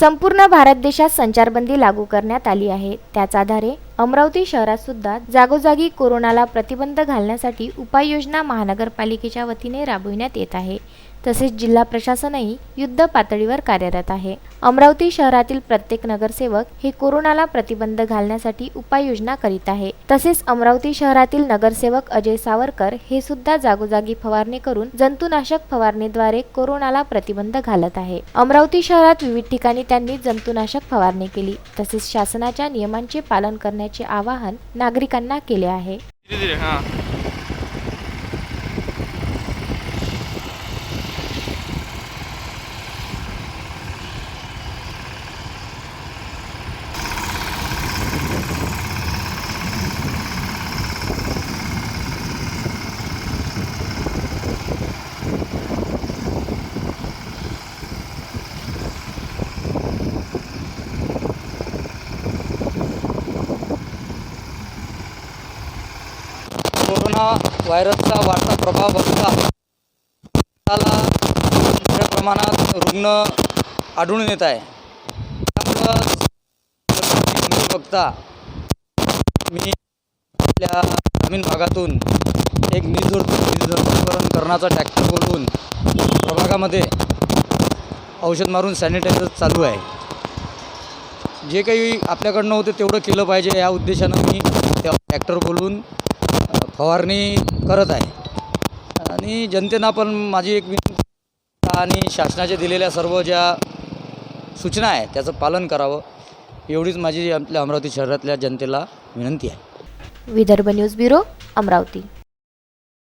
संपूर्ण भारत देशात संचारबंदी लागू करण्यात आली आहे। त्याच आधारे अमरावती शहरात सुद्धा जागोजागी कोरोनाला प्रतिबंध घालण्यासाठी उपाययोजना महानगरपालिकेच्या वतीने राबविण्यात येत आहे। तसेच जिल्हा प्रशासनही युद्ध पातळीवर कार्यरत आहे। अमरावती शहरातील प्रत्येक नगरसेवक हे कोरोनाला प्रतिबंध घालण्यासाठी उपाययोजना करीत आहे। तसेच अमरावती शहरातील नगरसेवक अजय सावरकर हे सुद्धा जागोजागी फवारणी करून जंतुनाशक फवारणीद्वारे कोरोनाला प्रतिबंध घालत आहे। अमरावती शहरात विविध ठिकाणी त्यांनी जंतुनाशक फवारणी केली। तसेच शासनाच्या नियमांचे पालन करण्याचे आवाहन नागरिकांना केले आहे। कोरोना व्हायरसचा वाढता प्रभाव बघता त्याला मोठ्या प्रमाणात रुग्ण आढळून येत आहे। त्यामुळं बघता मी आपल्या ग्रामीण भागातून एक निर्जंतुकीकरण करण्याचा ट्रॅक्टर बोलवून प्रभागामध्ये औषध मारून सॅनिटायझर चालू आहे। जे काही आपल्याकडनं होते तेवढं केलं पाहिजे या उद्देशानं मी त्या ट्रॅक्टर बोलवून फवारणी करत आहे। आणि जनतेला पण माझी एक विनंती आणि शासनाचे दिलेल्या सर्व ज्या सूचना आहेत त्याचं पालन करावं एवढीच माझी आपल्या अमरावती शहरातल्या जनतेला विनंती आहे। Vidarbha news bureau, Amravati.